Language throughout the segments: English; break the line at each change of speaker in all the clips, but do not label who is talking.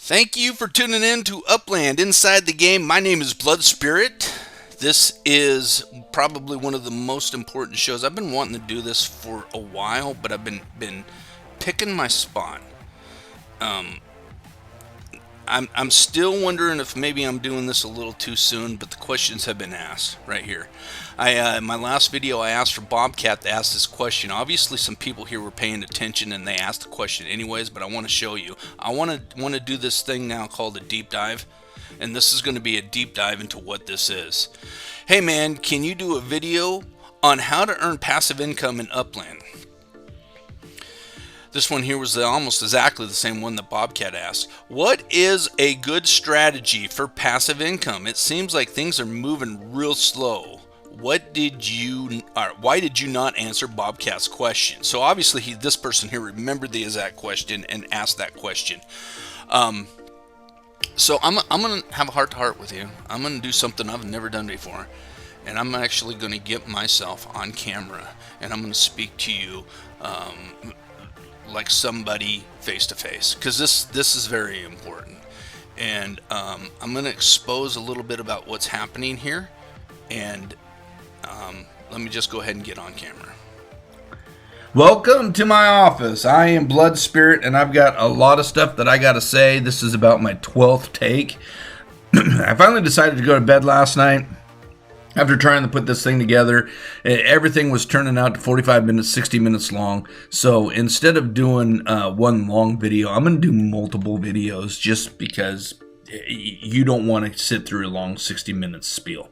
Thank you for tuning in to Upland Inside the Game. My name is Blood Spirit. This is probably one of the most important shows. I've been wanting to do this for a while, but I've been picking my spot. I'm still wondering if maybe I'm doing this a little too soon, but the questions have been asked right here. In my last video, I asked for Bobcat to ask this question. Obviously, some people here were paying attention and they asked the question anyways, but I want to show you. I want to do this thing now called a deep dive, and this is going to be a deep dive into what this is. Hey man, can you do a video on how to earn passive income in Upland? This one here was almost exactly the same one that Bobcat asked. What is a good strategy for passive income? It seems like things are moving real slow. Why did you not answer Bobcat's question? So obviously this person here remembered the exact question and asked that question. So I'm going to have a heart-to-heart with you. I'm going to do something I've never done before. And I'm actually going to get myself on camera. And I'm going to speak to you like somebody face-to-face. Because this is very important. And I'm going to expose a little bit about what's happening here. And let me just go ahead and get on camera.
Welcome to my office. I am Blood Spirit, and I've got a lot of stuff that I got to say. This is about my 12th take. I finally decided to go to bed last night after trying to put this thing together. Everything was turning out to 45 minutes, 60 minutes long. So instead of doing one long video, I'm going to do multiple videos just because you don't want to sit through a long 60 minutes spiel.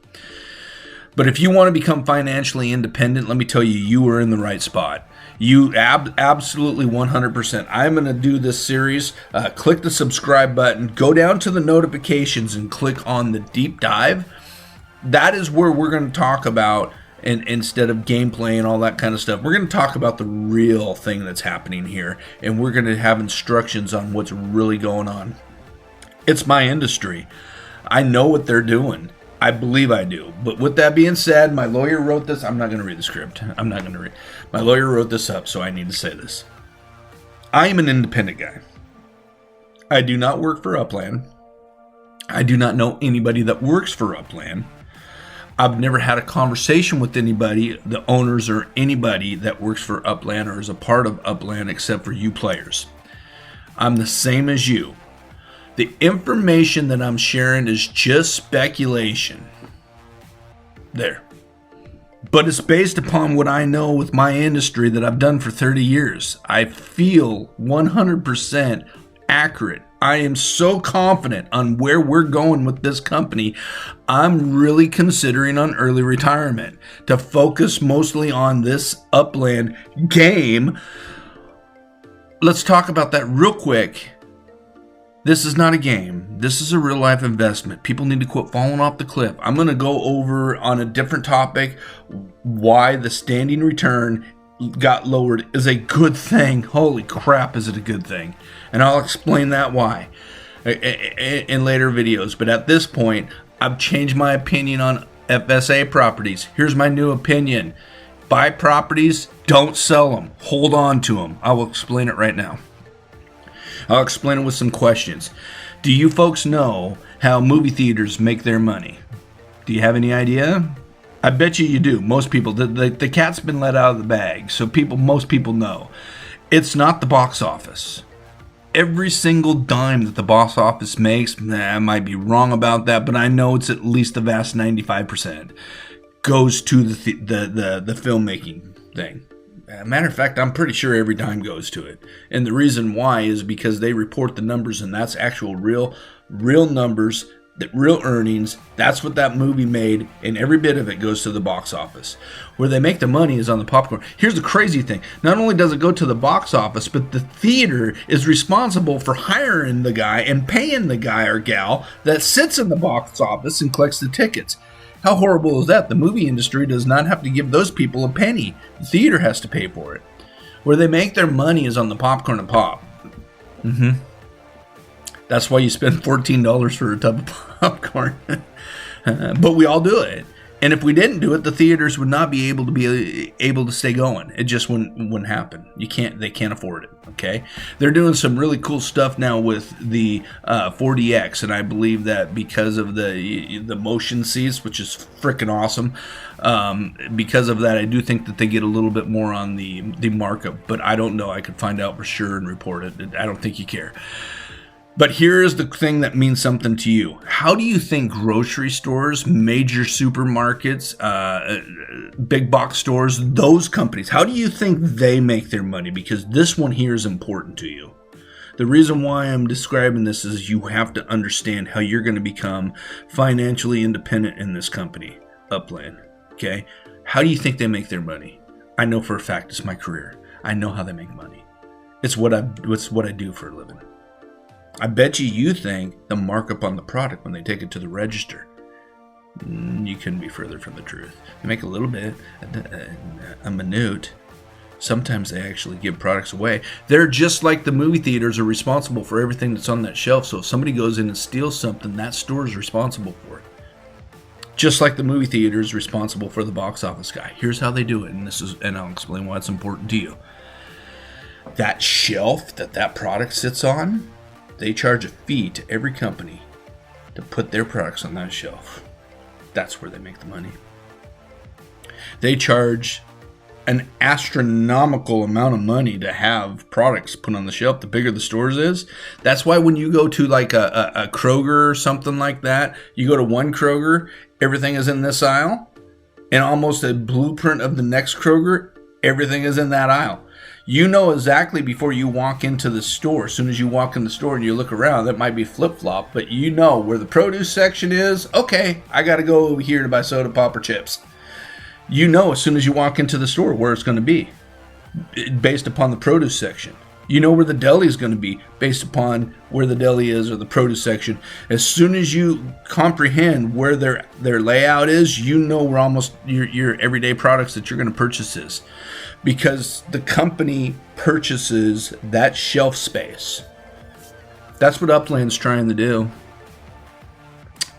But if you want to become financially independent, let me tell you, you are in the right spot. You absolutely 100%. I'm going to do this series. Click the subscribe button. Go down to the notifications and click on the deep dive. That is where we're going to talk about, and instead of gameplay and all that kind of stuff, we're going to talk about the real thing that's happening here. And we're going to have instructions on what's really going on. It's my industry. I know what they're doing. I believe I do. But with that being said, my lawyer wrote this. I'm not going to read the script. I'm not going to read. My lawyer wrote this up, so I need to say this. I am an independent guy. I do not work for Upland. I do not know anybody that works for Upland. I've never had a conversation with anybody, the owners or anybody that works for Upland or is a part of Upland except for you players. I'm the same as you. The information that I'm sharing is just speculation. There. But it's based upon what I know with my industry that I've done for 30 years. I feel 100% accurate. I am so confident on where we're going with this company. I'm really considering on early retirement to focus mostly on this Upland game. Let's talk about that real quick. This is not a game. This is a real life investment. People need to quit falling off the cliff. I'm going to go over on a different topic why the standing return got lowered is a good thing. Holy crap, is it a good thing? And I'll explain that why in later videos. But at this point, I've changed my opinion on FSA properties. Here's my new opinion. Buy properties, don't sell them. Hold on to them. I will explain it right now. I'll explain it with some questions. Do you folks know how movie theaters make their money? Do you have any idea? I bet you do. Most people. The cat's been let out of the bag, so most people know. It's not the box office. Every single dime that the box office makes, I might be wrong about that, but I know it's at least a vast 95% goes to the filmmaking thing. Matter of fact, I'm pretty sure every dime goes to it. And the reason why is because they report the numbers, and that's actual real numbers, real earnings. That's what that movie made, and every bit of it goes to the box office. Where they make the money is on the popcorn. Here's the crazy thing. Not only does it go to the box office, but the theater is responsible for hiring the guy and paying the guy or gal that sits in the box office and collects the tickets. How horrible is that? The movie industry does not have to give those people a penny. The theater has to pay for it. Where they make their money is on the popcorn and pop. That's why you spend $14 for a tub of popcorn. But we all do it. And if we didn't do it, the theaters would not be able to stay going. It just wouldn't happen. They can't afford it. Okay, they're doing some really cool stuff now with the 4DX, and I believe that because of the motion seats, which is freaking awesome. Because of that, I do think that they get a little bit more on the markup, but I don't know. I could find out for sure and report it. I don't think you care. But here's the thing that means something to you. How do you think grocery stores, major supermarkets, big box stores, those companies, how do you think they make their money? Because this one here is important to you. The reason why I'm describing this is you have to understand how you're going to become financially independent in this company, Upland. Okay? How do you think they make their money? I know for a fact it's my career. I know how they make money. It's what I do for a living. I bet you think the markup on the product when they take it to the register. You couldn't be further from the truth. They make a little bit, a minute. Sometimes they actually give products away. They're just like the movie theaters are responsible for everything that's on that shelf. So if somebody goes in and steals something, that store is responsible for it. Just like the movie theater is responsible for the box office guy. Here's how they do it, and I'll explain why it's important to you. That shelf that product sits on, they charge a fee to every company to put their products on that shelf. That's where they make the money. They charge an astronomical amount of money to have products put on the shelf. The bigger the stores is, that's why when you go to like a Kroger or something like that, you go to one Kroger, everything is in this aisle, and almost a blueprint of the next Kroger, everything is in that aisle. You know exactly before you walk into the store. As soon as you walk in the store and you look around, that might be flip-flop, but you know where the produce section is. Okay, I got to go over here to buy soda pop or chips. You know as soon as you walk into the store where it's going to be based upon the produce section. You know where the deli is going to be based upon where the deli is or the produce section. As soon as you comprehend where their layout is, you know where almost your everyday products that you're going to purchase is. Because the company purchases that shelf space. That's what Upland's trying to do.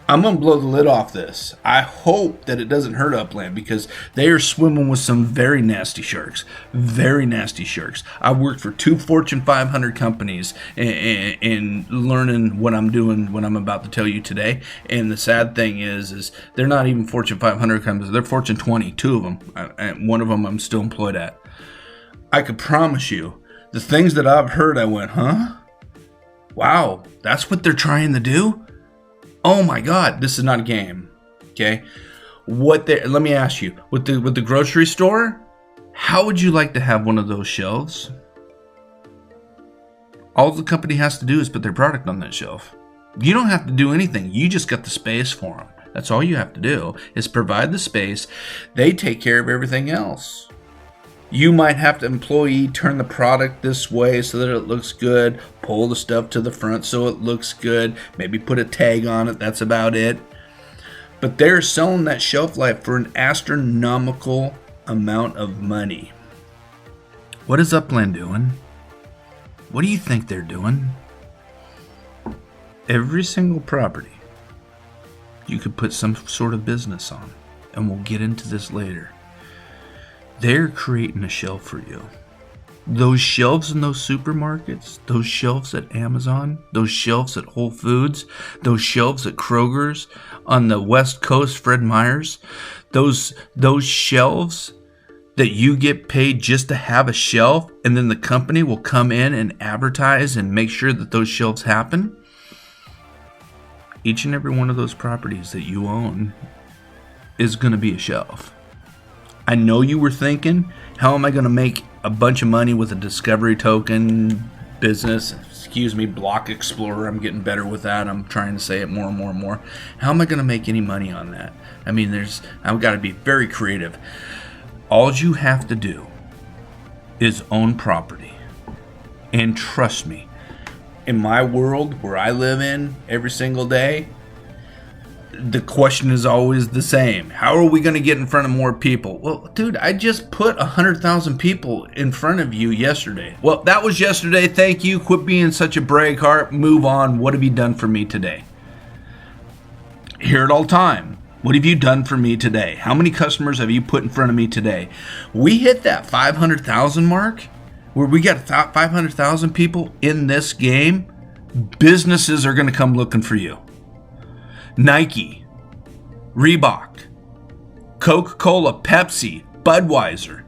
I'm going to blow the lid off this. I hope that it doesn't hurt Upland because they are swimming with some very nasty sharks. Very nasty sharks. I worked for 2 Fortune 500 companies in learning what I'm doing, what I'm about to tell you today. And the sad thing is they're not even Fortune 500 companies. They're Fortune 20, 2 of them. And one of them I'm still employed at. I could promise you, the things that I've heard, I went, huh? Wow, that's what they're trying to do? Oh my God, this is not a game. Okay, let me ask you, with the grocery store, how would you like to have one of those shelves? All the company has to do is put their product on that shelf. You don't have to do anything. You just got the space for them. That's all you have to do is provide the space. They take care of everything else. You might have to employee turn the product this way so that it looks good, pull the stuff to the front so it looks good, maybe put a tag on it, that's about it. But they're selling that shelf life for an astronomical amount of money. What is Upland doing? What do you think they're doing? Every single property you could put some sort of business on, and we'll get into this later. They're creating a shelf for you. Those shelves in those supermarkets, those shelves at Amazon, those shelves at Whole Foods, those shelves at Kroger's on the West Coast, Fred Meyer's, those shelves that you get paid just to have a shelf, and then the company will come in and advertise and make sure that those shelves happen. Each and every one of those properties that you own is going to be a shelf. I know you were thinking, how am I going to make a bunch of money with a discovery token business? Excuse me, Block Explorer. I'm getting better with that. I'm trying to say it more and more and more. How am I going to make any money on that? I mean, I've got to be very creative. All you have to do is own property. And trust me, in my world where I live in every single day, the question is always the same. How are we going to get in front of more people? Well, dude, I just put 100,000 people in front of you yesterday. Well, that was yesterday. Thank you. Quit being such a brag heart. Move on. What have you done for me today? Hear it all the time. What have you done for me today? How many customers have you put in front of me today? We hit that 500,000 mark where we got 500,000 people in this game. Businesses are going to come looking for you. Nike, Reebok, Coca-Cola, Pepsi, Budweiser.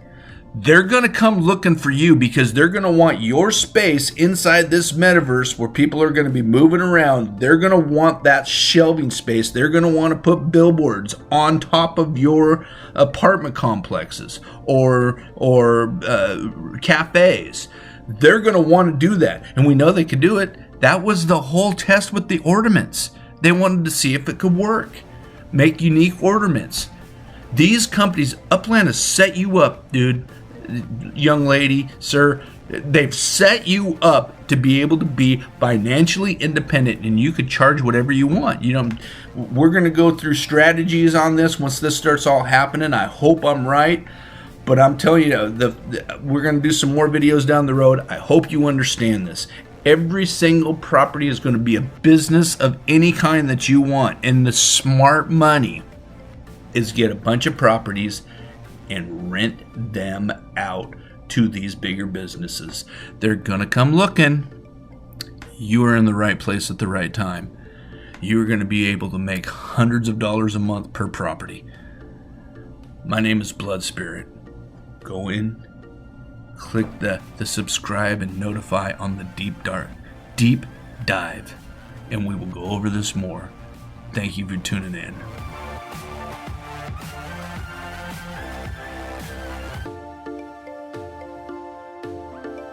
They're going to come looking for you because they're going to want your space inside this metaverse where people are going to be moving around. They're going to want that shelving space. They're going to want to put billboards on top of your apartment complexes or cafes. They're going to want to do that. And we know they could do it. That was the whole test with the ornaments. They wanted to see if it could work. Make unique ornaments. These companies, Upland has set you up, dude, young lady, sir. They've set you up to be able to be financially independent, and you could charge whatever you want. You know, we're going to go through strategies on this once this starts all happening. I hope I'm right, but I'm telling you, we're going to do some more videos down the road. I hope you understand this. Every single property is going to be a business of any kind that you want, and the smart money is get a bunch of properties and rent them out to these bigger businesses. They're gonna come looking. You are in the right place at the right time. You're gonna be able to make hundreds of dollars a month per property. My name is Blood Spirit. Go in, click the subscribe and notify on the deep dive, and we will go over this more. Thank you for tuning in.